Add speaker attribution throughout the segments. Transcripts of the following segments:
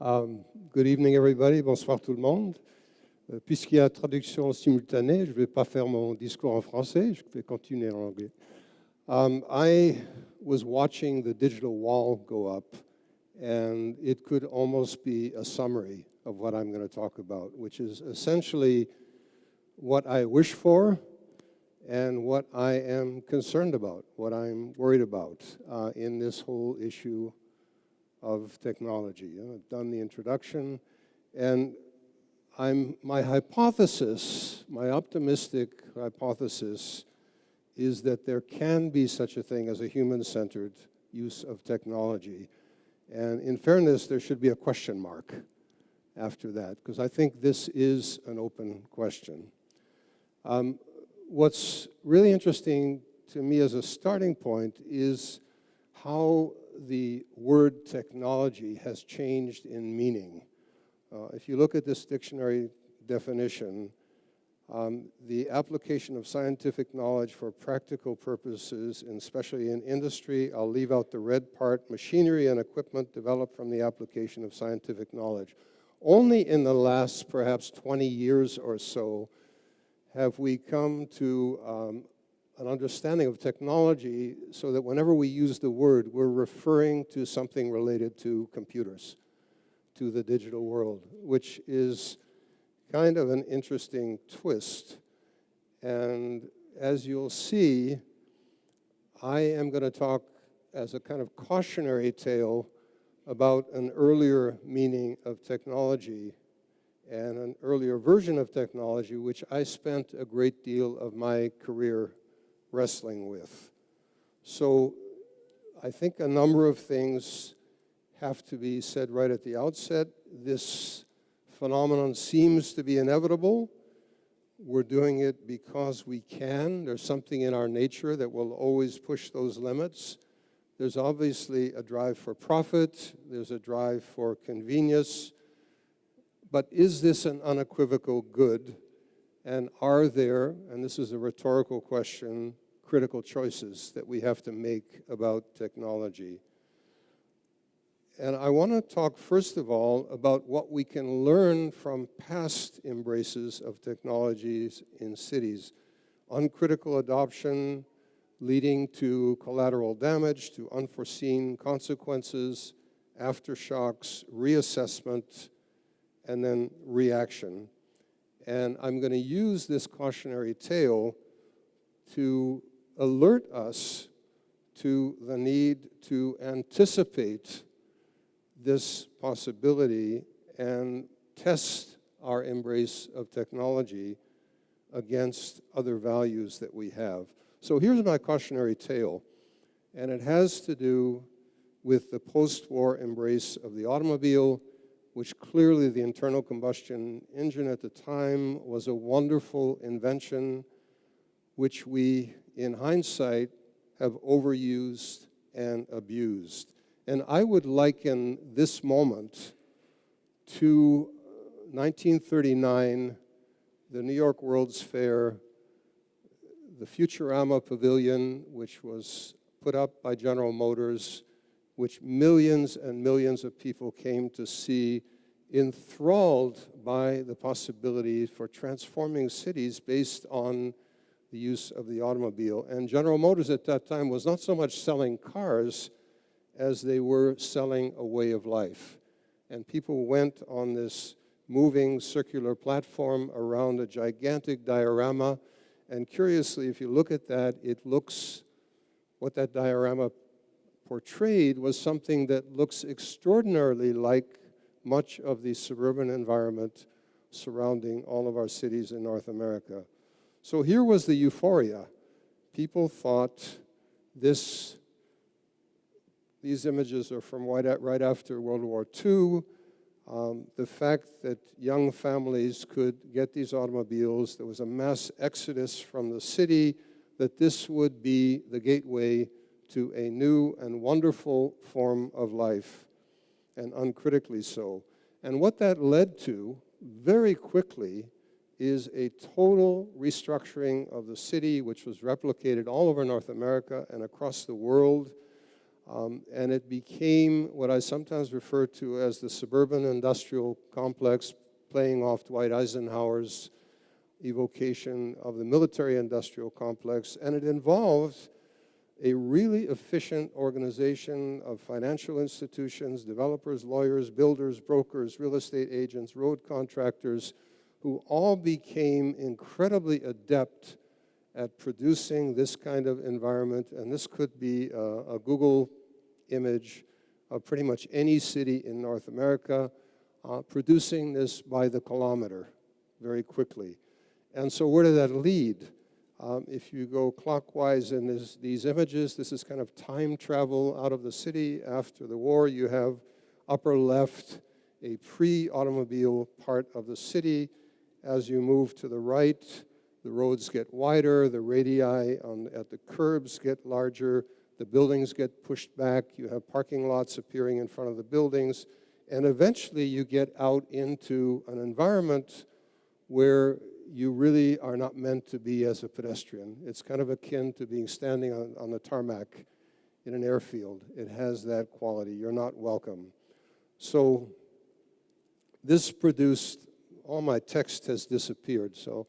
Speaker 1: Good evening, everybody. Bonsoir tout le monde. Puisqu'il y a traduction simultanée, je ne vais pas faire mon discours en français, je vais continuer en anglais. I was watching the digital wall go up, and it could almost be a summary of what I'm going to talk about, which is essentially what I wish for and what I am concerned about, what I'm worried about in this whole issue of technology. I've done the introduction, and my hypothesis, my optimistic hypothesis, is that there can be such a thing as a human-centered use of technology. And in fairness, there should be a question mark after that, because I think this is an open question. What's really interesting to me as a starting point is how the word technology has changed in meaning. If you look at this dictionary definition, the application of scientific knowledge for practical purposes, and especially in industry, I'll leave out the red part, machinery and equipment developed from the application of scientific knowledge. Only in the last perhaps 20 years or so have we come to an understanding of technology so that whenever we use the word, we're referring to something related to computers, to the digital world, which is kind of an interesting twist. And as you'll see, I am going to talk as a kind of cautionary tale about an earlier meaning of technology and an earlier version of technology, which I spent a great deal of my career wrestling with. So I think a number of things have to be said right at the outset. This phenomenon seems to be inevitable. We're doing it because we can. There's something in our nature that will always push those limits. There's obviously a drive for profit. There's a drive for convenience. But is this an unequivocal good? And are there, and this is a rhetorical question, critical choices that we have to make about technology? And I want to talk, first of all, about what we can learn from past embraces of technologies in cities. Uncritical adoption leading to collateral damage, to unforeseen consequences, aftershocks, reassessment, and then reaction. And I'm going to use this cautionary tale to alert us to the need to anticipate this possibility and test our embrace of technology against other values that we have. So here's my cautionary tale, and it has to do with the post-war embrace of the automobile, which clearly the internal combustion engine at the time was a wonderful invention, which we, in hindsight, have overused and abused. And I would liken this moment to 1939, the New York World's Fair, the Futurama Pavilion, which was put up by General Motors, which millions and millions of people came to see, enthralled by the possibility for transforming cities based on the use of the automobile. And General Motors at that time was not so much selling cars as they were selling a way of life. And people went on this moving circular platform around a gigantic diorama. And curiously, if you look at that, it looks, what that diorama portrayed was something that looks extraordinarily like much of the suburban environment surrounding all of our cities in North America. So here was the euphoria. People thought these images are from right after World War II. The fact that young families could get these automobiles, there was a mass exodus from the city, that this would be the gateway to a new and wonderful form of life, and uncritically so. And what that led to, very quickly, is a total restructuring of the city, which was replicated all over North America and across the world. And it became what I sometimes refer to as the suburban industrial complex, playing off Dwight Eisenhower's evocation of the military industrial complex. And it involved a really efficient organization of financial institutions, developers, lawyers, builders, brokers, real estate agents, road contractors, who all became incredibly adept at producing this kind of environment. And this could be a Google image of pretty much any city in North America, producing this by the kilometer very quickly. And so where did that lead? If you go clockwise in these images, this is kind of time travel out of the city after the war. You have upper left, a pre-automobile part of the city. As you move to the right, the roads get wider, the radii at the curbs get larger, the buildings get pushed back, you have parking lots appearing in front of the buildings, and eventually you get out into an environment where you really are not meant to be as a pedestrian. It's kind of akin to being standing on the tarmac in an airfield. It has that quality. You're not welcome. So this produced, all my text has disappeared, so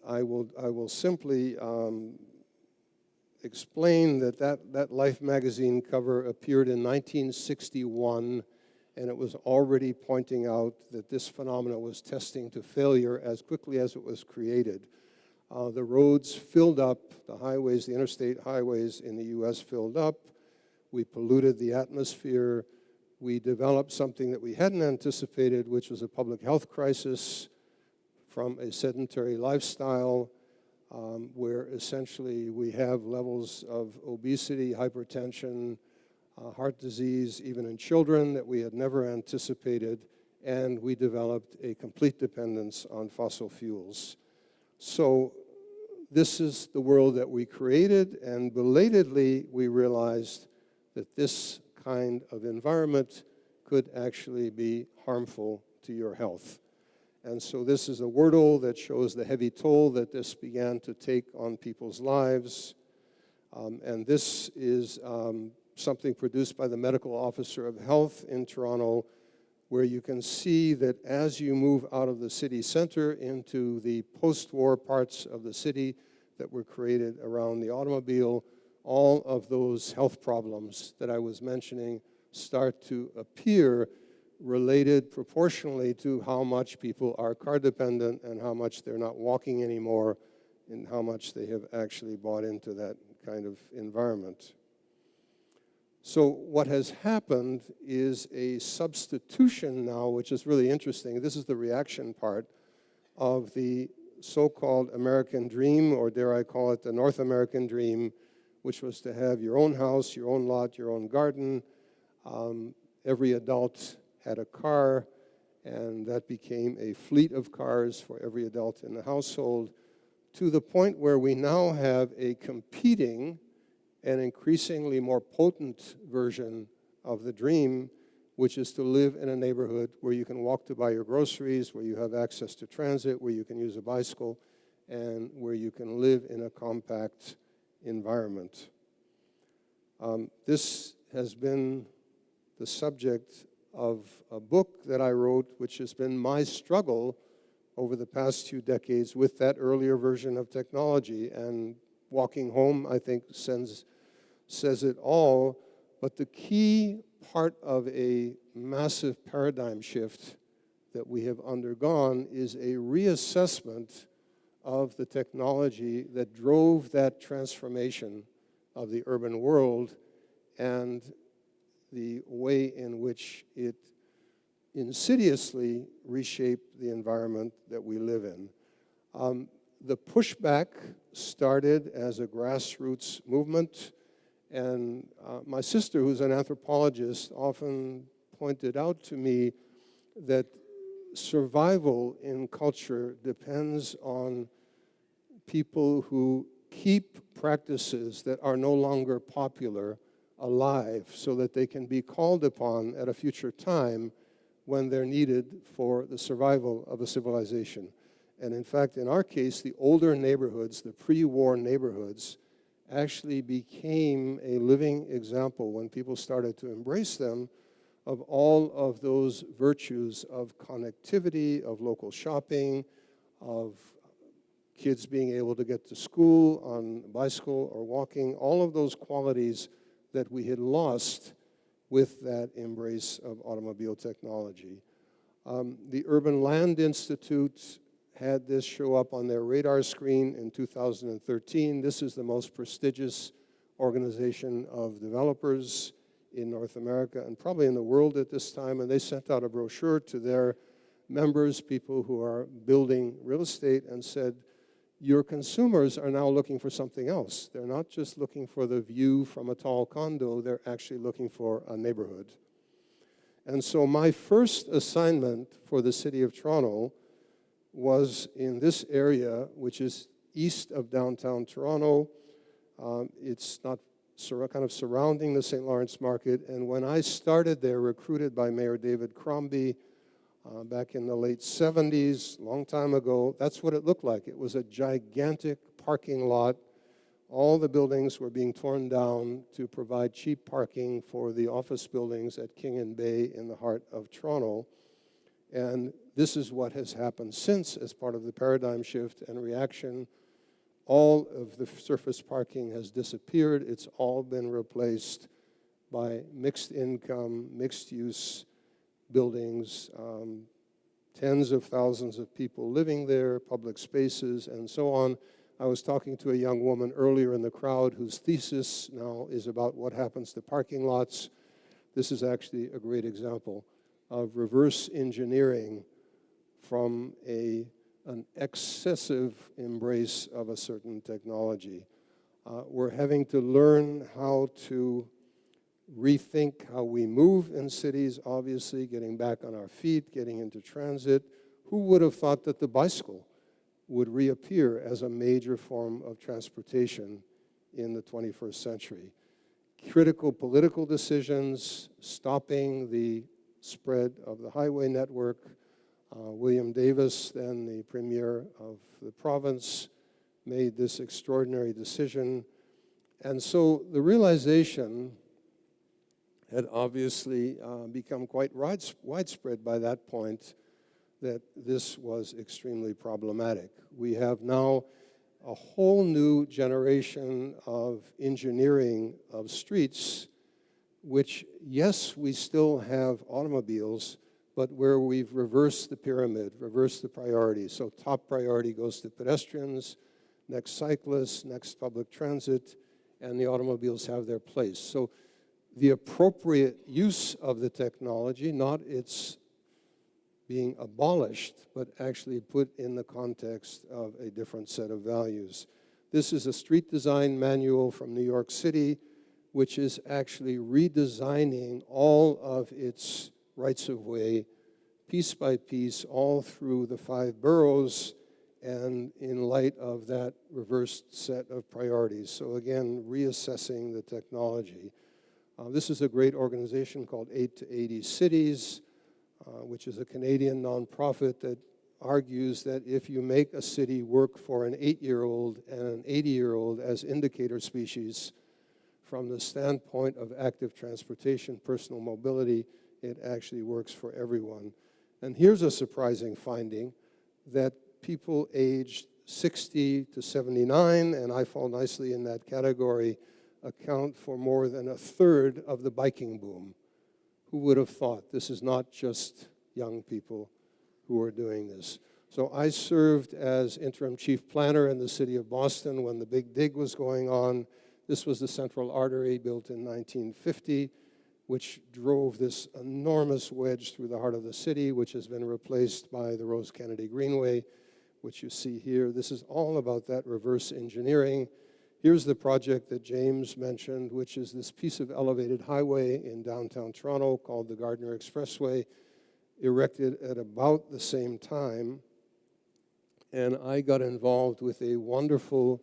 Speaker 1: I will simply explain that Life magazine cover appeared in 1961, and it was already pointing out that this phenomenon was testing to failure as quickly as it was created. The roads filled up, the highways, the interstate highways in the US filled up. We polluted the atmosphere. We developed something that we hadn't anticipated, which was a public health crisis from a sedentary lifestyle, where essentially we have levels of obesity, hypertension, heart disease, even in children, that we had never anticipated, and we developed a complete dependence on fossil fuels. So this is the world that we created, and belatedly we realized that this kind of environment could actually be harmful to your health. And so this is a wordle that shows the heavy toll that this began to take on people's lives. And this is something produced by the medical officer of health in Toronto, where you can see that as you move out of the city center into the post-war parts of the city that were created around the automobile, all of those health problems that I was mentioning start to appear, related proportionally to how much people are car dependent and how much they're not walking anymore and how much they have actually bought into that kind of environment. So what has happened is a substitution now, which is really interesting. This is the reaction part of the so-called American dream, or dare I call it the North American dream, which was to have your own house, your own lot, your own garden. Every adult had a car, and that became a fleet of cars for every adult in the household, to the point where we now have a competing and increasingly more potent version of the dream, which is to live in a neighborhood where you can walk to buy your groceries, where you have access to transit, where you can use a bicycle, and where you can live in a compact environment. This has been the subject of a book that I wrote, which has been my struggle over the past 2 decades with that earlier version of technology. And Walking Home, I think, says it all. But the key part of a massive paradigm shift that we have undergone is a reassessment of the technology that drove that transformation of the urban world and the way in which it insidiously reshaped the environment that we live in. The pushback started as a grassroots movement, and my sister, who's an anthropologist, often pointed out to me that survival in culture depends on people who keep practices that are no longer popular alive so that they can be called upon at a future time when they're needed for the survival of a civilization. And in fact, in our case, the older neighborhoods, the pre-war neighborhoods, actually became a living example when people started to embrace them of all of those virtues of connectivity, of local shopping, of kids being able to get to school on a bicycle or walking, all of those qualities that we had lost with that embrace of automobile technology. The Urban Land Institute had this show up on their radar screen in 2013. This is the most prestigious organization of developers in North America and probably in the world at this time, and they sent out a brochure to their members, people who are building real estate, and said, your consumers are now looking for something else. They're not just looking for the view from a tall condo, they're actually looking for a neighborhood. And so my first assignment for the City of Toronto was in this area, which is east of downtown Toronto. It's not kind of surrounding the St. Lawrence Market. And when I started there, recruited by Mayor David Crombie back in the late 70s, long time ago, that's what it looked like. It was a gigantic parking lot. All the buildings were being torn down to provide cheap parking for the office buildings at King and Bay in the heart of Toronto. And this is what has happened since as part of the paradigm shift and reaction. All of the surface parking has disappeared. It's all been replaced by mixed income, mixed use buildings, tens of thousands of people living there, public spaces, and so on. I was talking to a young woman earlier in the crowd whose thesis now is about what happens to parking lots. This is actually a great example of reverse engineering from an excessive embrace of a certain technology. We're having to learn how to rethink how we move in cities, obviously, getting back on our feet, getting into transit. Who would have thought that the bicycle would reappear as a major form of transportation in the 21st century? Critical political decisions, stopping the spread of the highway network. William Davis, then the premier of the province, made this extraordinary decision. And so the realization had obviously become quite widespread by that point that this was extremely problematic. We have now a whole new generation of engineering of streets, which, yes, we still have automobiles, but where we've reversed the pyramid, reversed the priorities. So top priority goes to pedestrians, next cyclists, next public transit, and the automobiles have their place. So the appropriate use of the technology, not its being abolished, but actually put in the context of a different set of values. This is a street design manual from New York City, which is actually redesigning all of its rights-of-way, piece by piece, all through the 5 boroughs, and in light of that reversed set of priorities. So again, reassessing the technology. This is a great organization called 8 to 80 Cities, which is a Canadian nonprofit that argues that if you make a city work for an 8-year-old and an 80-year-old as indicator species, from the standpoint of active transportation, personal mobility, it actually works for everyone. And here's a surprising finding, that people aged 60 to 79, and I fall nicely in that category, account for more than a third of the biking boom. Who would have thought? This is not just young people who are doing this. So I served as interim chief planner in the city of Boston when the Big Dig was going on. This was the central artery built in 1950, which drove this enormous wedge through the heart of the city, which has been replaced by the Rose Kennedy Greenway, which you see here. This is all about that reverse engineering. Here's the project that James mentioned, which is this piece of elevated highway in downtown Toronto called the Gardiner Expressway, erected at about the same time. And I got involved with a wonderful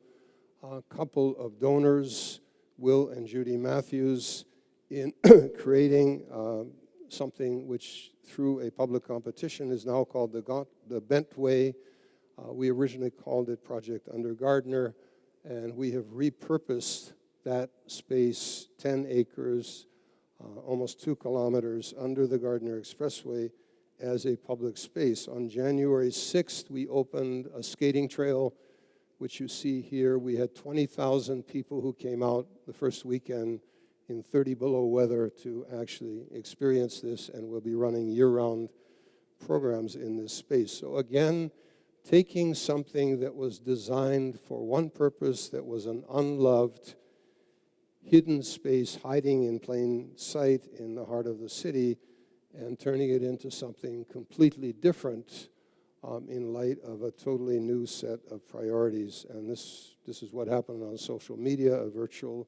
Speaker 1: couple of donors, Will and Judy Matthews, in creating something which, through a public competition, is now called the Bentway. We originally called it Project Under Gardiner. and we have repurposed that space, 10 acres, almost 2 kilometers under the Gardiner Expressway, as a public space. On January 6th, we opened a skating trail, which you see here. We had 20,000 people who came out the first weekend in 30 below weather to actually experience this, and we'll be running year-round programs in this space. So again, taking something that was designed for one purpose, that was an unloved, hidden space hiding in plain sight in the heart of the city, and turning it into something completely different in light of a totally new set of priorities. And this is what happened on social media, a virtual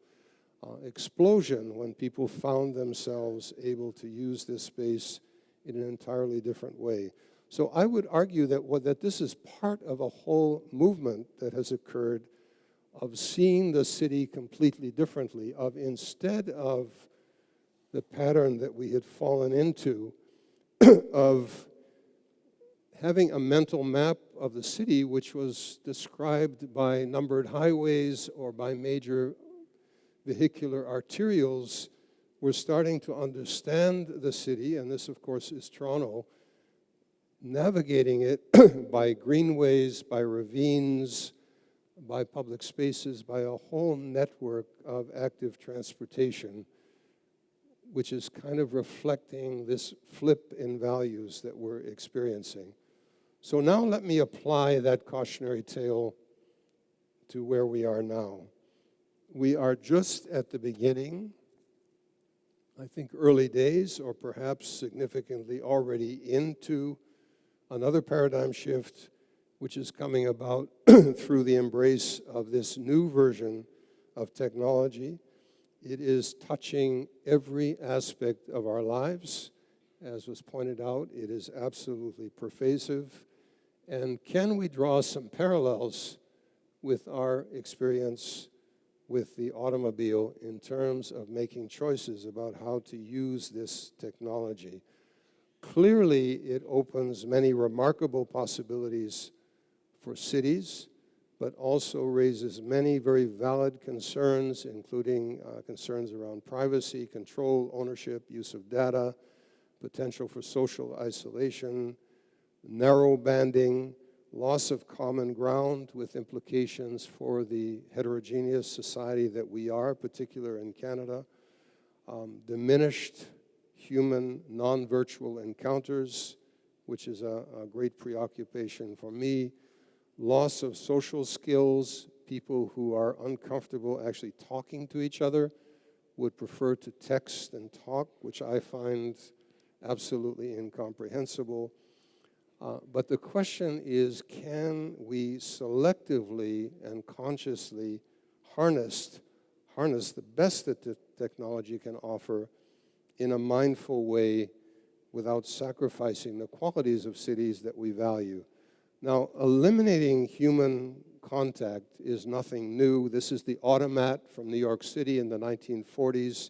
Speaker 1: explosion when people found themselves able to use this space in an entirely different way. So I would argue that this is part of a whole movement that has occurred of seeing the city completely differently, of instead of the pattern that we had fallen into of having a mental map of the city which was described by numbered highways or by major vehicular arterials. We're starting to understand the city, and this, of course, is Toronto, navigating it by greenways, by ravines, by public spaces, by a whole network of active transportation, which is kind of reflecting this flip in values that we're experiencing. So now let me apply that cautionary tale to where we are now. We are just at the beginning, I think early days, or perhaps significantly already into another paradigm shift, which is coming about through the embrace of this new version of technology. It is touching every aspect of our lives. As was pointed out, it is absolutely pervasive. And can we draw some parallels with our experience with the automobile in terms of making choices about how to use this technology? Clearly, it opens many remarkable possibilities for cities, but also raises many very valid concerns, including concerns around privacy, control, ownership, use of data, potential for social isolation, narrow banding, loss of common ground with implications for the heterogeneous society that we are, particularly in Canada, diminished human non-virtual encounters, which is a great preoccupation for me, loss of social skills. People who are uncomfortable actually talking to each other would prefer to text and talk, which I find absolutely incomprehensible. But the question is, can we selectively and consciously harness the best that the technology can offer in a mindful way without sacrificing the qualities of cities that we value? Now, eliminating human contact is nothing new. This is the automat from New York City in the 1940s.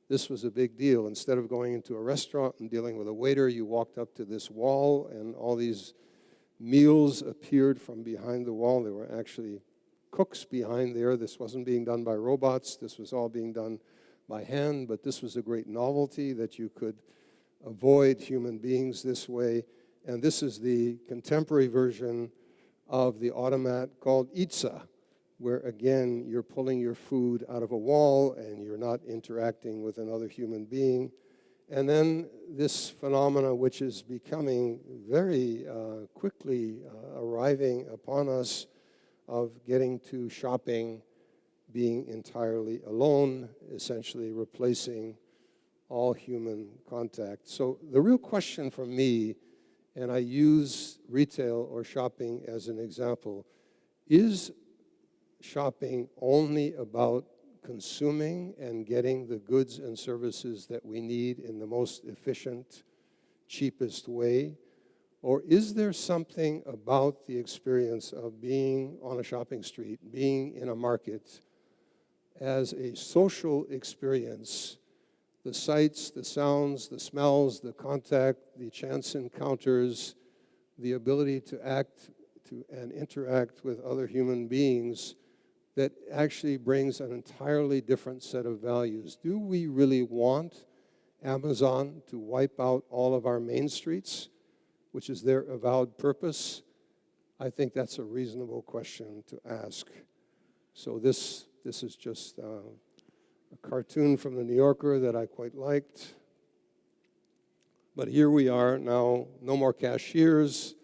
Speaker 1: This was a big deal. Instead of going into a restaurant and dealing with a waiter, you walked up to this wall, and all these meals appeared from behind the wall. There were actually cooks behind there. This wasn't being done by robots. This was all being done by hand, but this was a great novelty that you could avoid human beings this way. And this is the contemporary version of the automat called Itza, where, again, you're pulling your food out of a wall and you're not interacting with another human being. And then this phenomena, which is becoming very quickly arriving upon us, of getting to shopping, being entirely alone, essentially replacing all human contact. So the real question for me, and I use retail or shopping as an example, is shopping only about consuming and getting the goods and services that we need in the most efficient, cheapest way? Or is there something about the experience of being on a shopping street, being in a market, as a social experience, the sights, the sounds, the smells, the contact, the chance encounters, the ability to act and interact with other human beings, that actually brings an entirely different set of values. Do we really want Amazon to wipe out all of our main streets, which is their avowed purpose? I think that's a reasonable question to ask. So this is just a cartoon from the New Yorker that I quite liked. But here we are now, no more cashiers.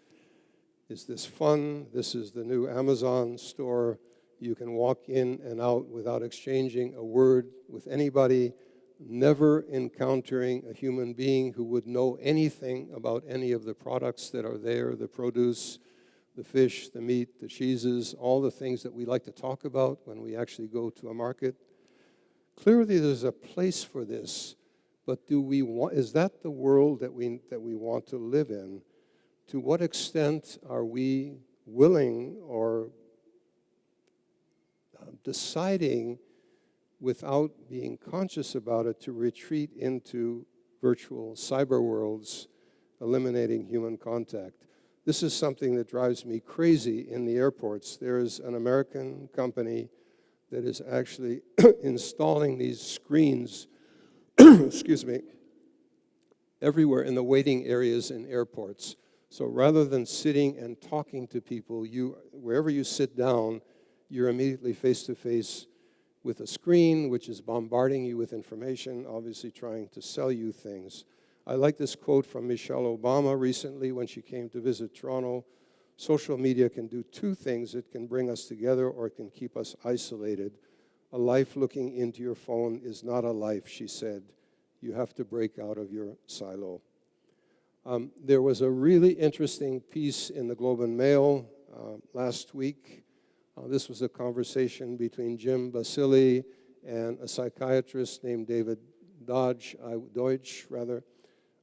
Speaker 1: Is this fun? This is the new Amazon store. You can walk in and out without exchanging a word with anybody, never encountering a human being who would know anything about any of the products that are there, the produce, the fish, the meat, the cheeses, all the things that we like to talk about when we actually go to a market. Clearly there's a place for this, but is that the world that we want to live in? To what extent are we willing or deciding without being conscious about it to retreat into virtual cyber worlds, eliminating human contact? This is something that drives me crazy in the airports. There is an American company that is actually installing these screens, excuse me, everywhere in the waiting areas in airports. So rather than sitting and talking to people, wherever you sit down, you're immediately face-to-face with a screen, which is bombarding you with information, obviously trying to sell you things. I like this quote from Michelle Obama recently when she came to visit Toronto. Social media can do two things. It can bring us together or it can keep us isolated. A life looking into your phone is not a life, she said. You have to break out of your silo. There was a really interesting piece in the Globe and Mail last week. This was a conversation between Jim Basile and a psychiatrist named David Deutsch.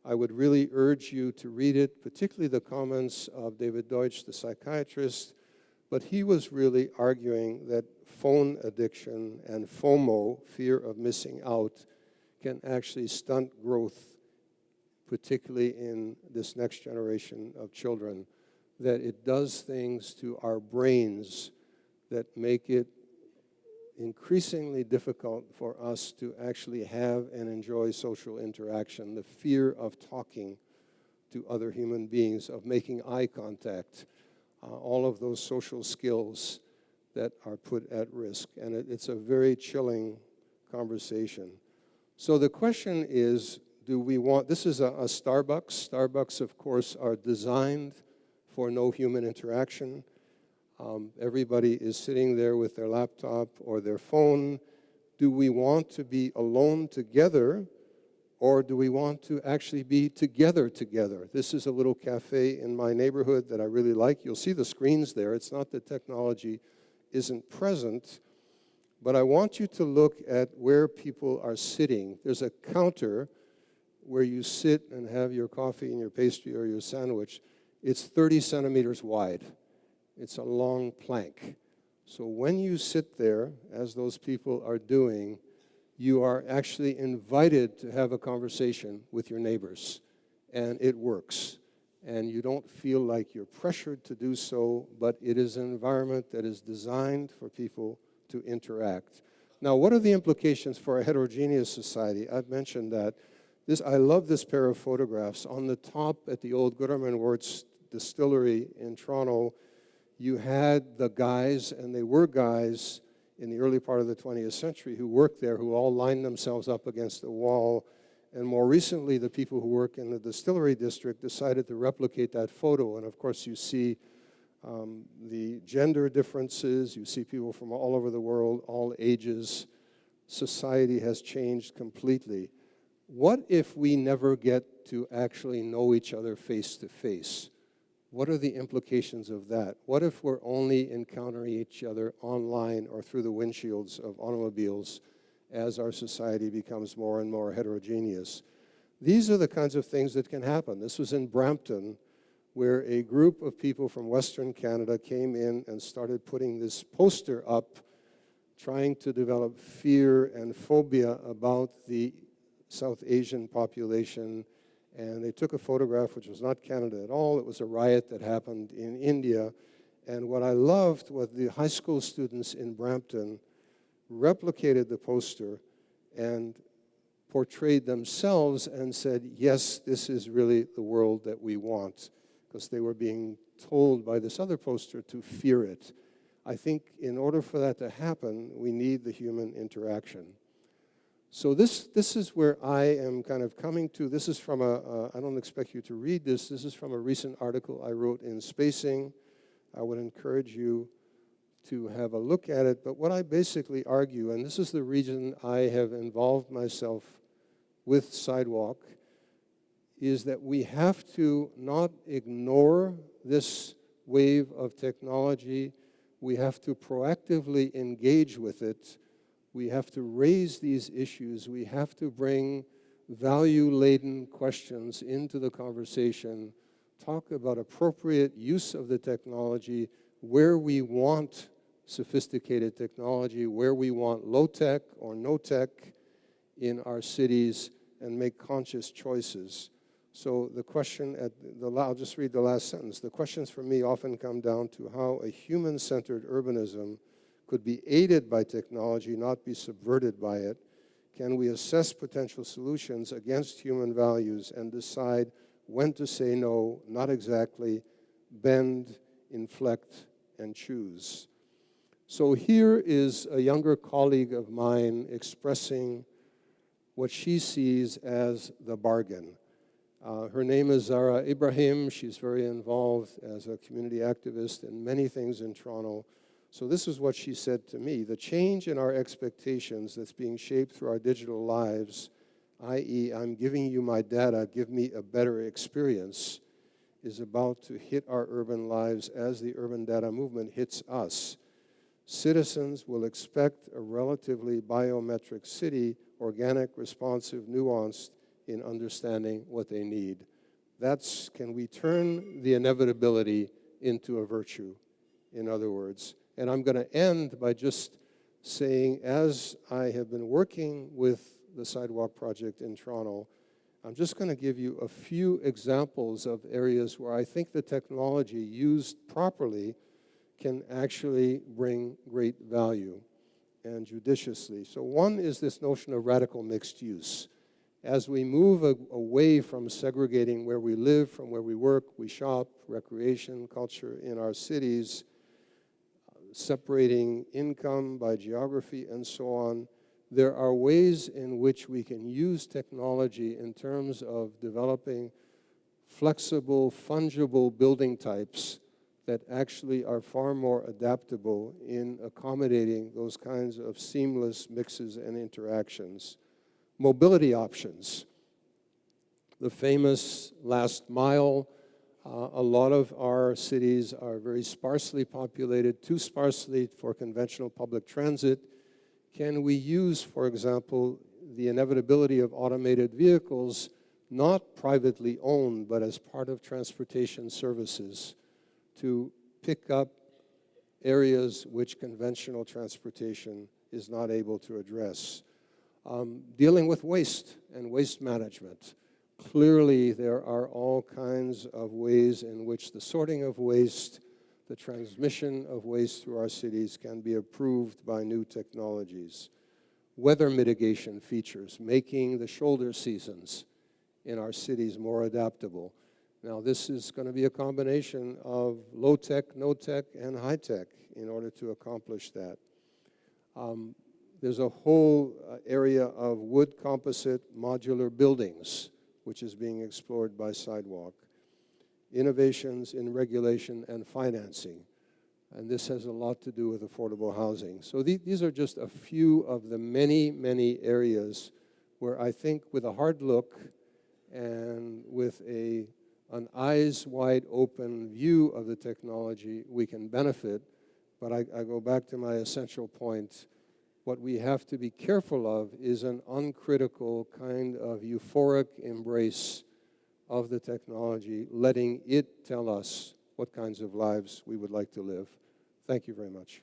Speaker 1: I would really urge you to read it, particularly the comments of David Deutsch, the psychiatrist. But he was really arguing that phone addiction and FOMO, fear of missing out, can actually stunt growth, particularly in this next generation of children, that it does things to our brains that make it increasingly difficult for us to actually have and enjoy social interaction. The fear of talking to other human beings, of making eye contact, all of those social skills that are put at risk. And it's a very chilling conversation. So the question is, do we want, this is a Starbucks. Starbucks, of course, are designed for no human interaction. Everybody is sitting there with their laptop or their phone. Do we want to be alone together, or do we want to actually be together? This is a little cafe in my neighborhood that I really like. You'll see the screens there. It's not that technology isn't present, but I want you to look at where people are sitting. There's a counter where you sit and have your coffee and your pastry or your sandwich. It's 30 centimeters wide. It's a long plank. So when you sit there, as those people are doing, you are actually invited to have a conversation with your neighbors, and it works. And you don't feel like you're pressured to do so, but it is an environment that is designed for people to interact. Now, what are the implications for a heterogeneous society? I've mentioned that. I love this pair of photographs. On the top at the old Gooderman-Wirtz distillery in Toronto, you had the guys, and they were guys in the early part of the 20th century who worked there, who all lined themselves up against a wall. And more recently, the people who work in the distillery district decided to replicate that photo. And of course, you see the gender differences. You see people from all over the world, all ages. Society has changed completely. What if we never get to actually know each other face to face? What are the implications of that? What if we're only encountering each other online or through the windshields of automobiles as our society becomes more and more heterogeneous? These are the kinds of things that can happen. This was in Brampton, where a group of people from Western Canada came in and started putting this poster up, trying to develop fear and phobia about the South Asian population. And they took a photograph, which was not Canada at all. It was a riot that happened in India. And what I loved was the high school students in Brampton replicated the poster and portrayed themselves and said, yes, this is really the world that we want, because they were being told by this other poster to fear it. I think in order for that to happen, we need the human interaction. So this is where I am kind of coming to. This is from I don't expect you to read this. This is from a recent article I wrote in Spacing. I would encourage you to have a look at it. But what I basically argue, and this is the reason I have involved myself with Sidewalk, is that we have to not ignore this wave of technology. We have to proactively engage with it. We have to raise these issues. We have to bring value-laden questions into the conversation, talk about appropriate use of the technology, where we want sophisticated technology, where we want low-tech or no-tech in our cities, and make conscious choices. So the question I'll just read the last sentence. The questions for me often come down to how a human-centered urbanism could be aided by technology, not be subverted by it. Can we assess potential solutions against human values and decide when to say no, not exactly, bend, inflect, and choose? So here is a younger colleague of mine expressing what she sees as the bargain. Her name is Zara Ibrahim. She's very involved as a community activist in many things in Toronto. So this is what she said to me. The change in our expectations that's being shaped through our digital lives, i.e., I'm giving you my data, give me a better experience, is about to hit our urban lives as the urban data movement hits us. Citizens will expect a relatively biometric city, organic, responsive, nuanced in understanding what they need. That's, can we turn the inevitability into a virtue, in other words? And I'm going to end by just saying, as I have been working with the Sidewalk Project in Toronto, I'm just going to give you a few examples of areas where I think the technology used properly can actually bring great value and judiciously. So one is this notion of radical mixed use. As we move away from segregating where we live, from where we work, we shop, recreation, culture in our cities, separating income by geography and so on, there are ways in which we can use technology in terms of developing flexible, fungible building types that actually are far more adaptable in accommodating those kinds of seamless mixes and interactions. Mobility options. The famous last mile. A lot of our cities are very sparsely populated, too sparsely for conventional public transit. Can we use, for example, the inevitability of automated vehicles, not privately owned, but as part of transportation services, to pick up areas which conventional transportation is not able to address? Dealing with waste and waste management. Clearly, there are all kinds of ways in which the sorting of waste, the transmission of waste through our cities can be improved by new technologies. Weather mitigation features, making the shoulder seasons in our cities more adaptable. Now, this is going to be a combination of low-tech, no-tech, and high-tech in order to accomplish that. There's a whole area of wood composite modular buildings, which is being explored by Sidewalk. Innovations in regulation and financing. And this has a lot to do with affordable housing. So these are just a few of the many, many areas where I think with a hard look and with an eyes wide open view of the technology, we can benefit. But I go back to my essential point. What we have to be careful of is an uncritical kind of euphoric embrace of the technology, letting it tell us what kinds of lives we would like to live. Thank you very much.